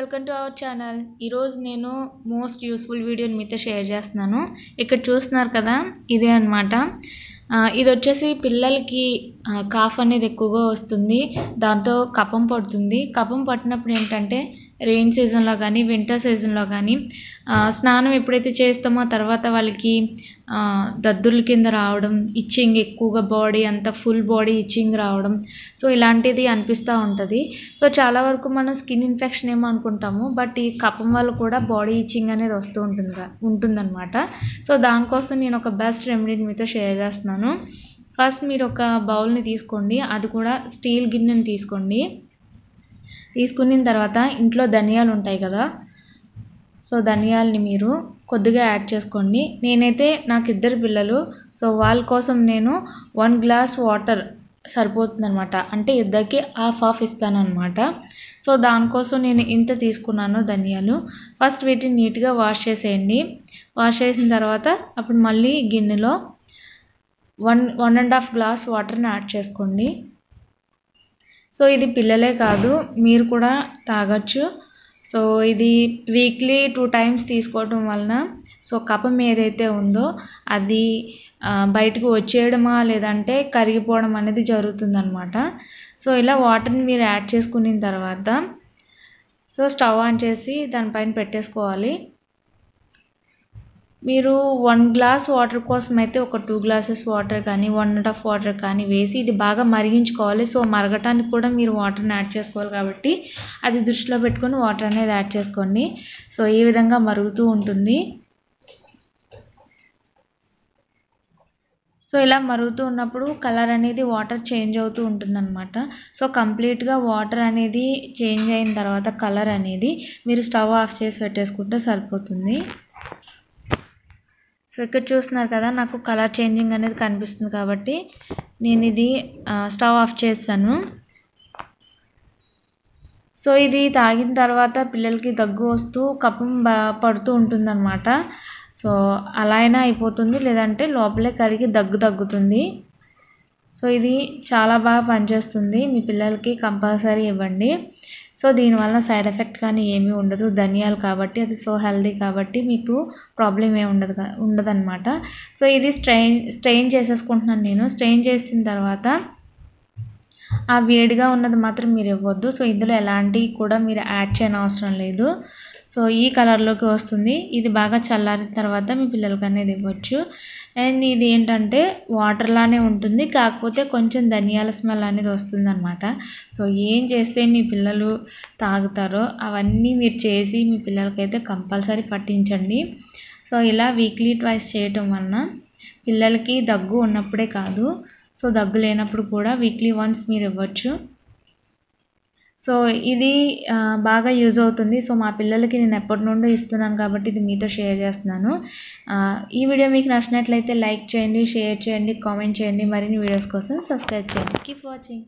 Welcome to our channel. ఈరోజు నేను most useful వీడియోని మీతో షేర్ చేస్తున్నాను. ఇక్కడ చూస్తున్నారు కదా, ఇదే అనమాట. ఇది వచ్చేసి పిల్లలకి కాఫ్ అనేది ఎక్కువగా వస్తుంది, దాంతో కఫం పడుతుంది. కఫం పట్టినప్పుడు ఏంటంటే రెయిన్ సీజన్లో కానీ వింటర్ సీజన్లో కానీ స్నానం ఎప్పుడైతే చేస్తామో తర్వాత వాళ్ళకి దద్దుర్ల కింద రావడం, ఇచ్చింగ్ ఎక్కువగా, బాడీ అంతా ఫుల్ బాడీ ఇచ్చింగ్ రావడం, సో ఇలాంటిది అనిపిస్తూ ఉంటుంది. సో చాలా వరకు మనం స్కిన్ ఇన్ఫెక్షన్ ఏమో అనుకుంటాము, బట్ ఈ కఫం వల్ల కూడా బాడీ ఇచ్చింగ్ అనేది వస్తూ ఉంటుందన్నమాట. సో దానికోసం నేను ఒక బెస్ట్ రెమెడీని మీతో షేర్ చేస్తున్నాను. ఫస్ట్ మీరు ఒక బౌల్ని తీసుకోండి, అది కూడా స్టీల్ గిన్నెని తీసుకోండి. తీసుకున్న తర్వాత ఇంట్లో ధనియాలు ఉంటాయి కదా, సో ధనియాలని మీరు కొద్దిగా యాడ్ చేసుకోండి. నేనైతే నాకు 2 పిల్లలు, సో వాళ్ళ కోసం నేను 1 గ్లాస్ వాటర్ సరిపోతుందనమాట. అంటే ఇద్దరికి హాఫ్ ఇస్తానన్నమాట. సో దానికోసం నేను ఇంత తీసుకున్నాను ధనియాలు. ఫస్ట్ వీటిని నీట్గా వాష్ చేసేయండి. వాష్ చేసిన తర్వాత అప్పుడు మళ్ళీ గిన్నెలో 1.5 గ్లాస్ వాటర్ని యాడ్ చేసుకోండి. సో ఇది పిల్లలే కాదు, మీరు కూడా తాగొచ్చు. సో ఇది వీక్లీ 2 టైమ్స్ తీసుకోవడం వలన సో కఫం ఏదైతే ఉందో అది బయటకు వచ్చేయడమా లేదంటే కరిగిపోవడం అనేది జరుగుతుందన్నమాట. సో ఇలా వాటర్ని మీరు యాడ్ చేసుకున్న తర్వాత సో స్టవ్ ఆన్ చేసి దానిపైన పెట్టేసుకోవాలి. మీరు 1 గ్లాస్ వాటర్ కోసం అయితే ఒక 2 గ్లాసెస్ వాటర్ కానీ 1.5 వాటర్ కానీ వేసి ఇది బాగా మరిగించుకోవాలి. సో మరగటానికి కూడా మీరు వాటర్ని యాడ్ చేసుకోవాలి కాబట్టి అది దృష్టిలో పెట్టుకొని వాటర్ అనేది యాడ్ చేసుకోండి. సో ఈ విధంగా మరుగుతూ ఉంటుంది. సో ఇలా మరుగుతూ ఉన్నప్పుడు కలర్ అనేది వాటర్ చేంజ్ అవుతూ ఉంటుందన్నమాట. సో కంప్లీట్గా వాటర్ అనేది చేంజ్ అయిన తర్వాత కలర్ అనేది మీరు స్టవ్ ఆఫ్ చేసి పెట్టేసుకుంటే సరిపోతుంది. సో ఇక్కడ చూస్తున్నారు కదా, నాకు కలర్ చేంజింగ్ అనేది కనిపిస్తుంది కాబట్టి నేను ఇది స్టవ్ ఆఫ్ చేస్తాను. సో ఇది తాగిన తర్వాత పిల్లలకి దగ్గు వస్తూ కఫం పడుతూ ఉంటుందన్నమాట. సో అలా అయినా అయిపోతుంది, లేదంటే లోపలే కరిగి దగ్గుతుంది. సో ఇది చాలా బాగా పనిచేస్తుంది. మీ పిల్లలకి కంపల్సరీ ఇవ్వండి. సో దీనివల్ల సైడ్ ఎఫెక్ట్ కానీ ఏమీ ఉండదు. ధనియాలు కాబట్టి అది సో హెల్దీ కాబట్టి మీకు ప్రాబ్లం ఏమి ఉండదన్నమాట. సో ఇది స్ట్రెయిన్ చేసేసుకుంటున్నాను నేను. స్ట్రెయిన్ చేసిన తర్వాత ఆ వేడిగా ఉన్నది మాత్రం మీరు ఇవ్వద్దు. సో ఇందులో ఎలాంటివి కూడా మీరు యాడ్ చేయని అవసరం లేదు. సో ఈ కలర్లోకి వస్తుంది. ఇది బాగా చల్లారిన తర్వాత మీ పిల్లలకి అనేది ఇవ్వచ్చు. అండ్ ఇది ఏంటంటే వాటర్లానే ఉంటుంది, కాకపోతే కొంచెం ధనియాల స్మెల్ అనేది వస్తుందన్నమాట. సో ఏం చేస్తే మీ పిల్లలు తాగుతారో అవన్నీ మీరు చేసి మీ పిల్లలకైతే కంపల్సరీ పట్టించండి. సో ఇలా వీక్లీ 2 చేయటం వలన పిల్లలకి దగ్గు ఉన్నప్పుడే కాదు, సో దగ్గు లేనప్పుడు కూడా వీక్లీ 1 మీరు ఇవ్వచ్చు. సో ఇది బాగా యూజ్ అవుతుంది. సో మా పిల్లలకి నేను ఎప్పటి నుండో ఇస్తున్నాను కాబట్టి ఇది మీతో షేర్ చేస్తున్నాను. ఈ వీడియో మీకు నచ్చినట్లయితే లైక్ చేయండి, షేర్ చేయండి, కామెంట్ చేయండి. మరిన్ని వీడియోస్ కోసం సబ్స్క్రైబ్ చేయండి. Keep watching.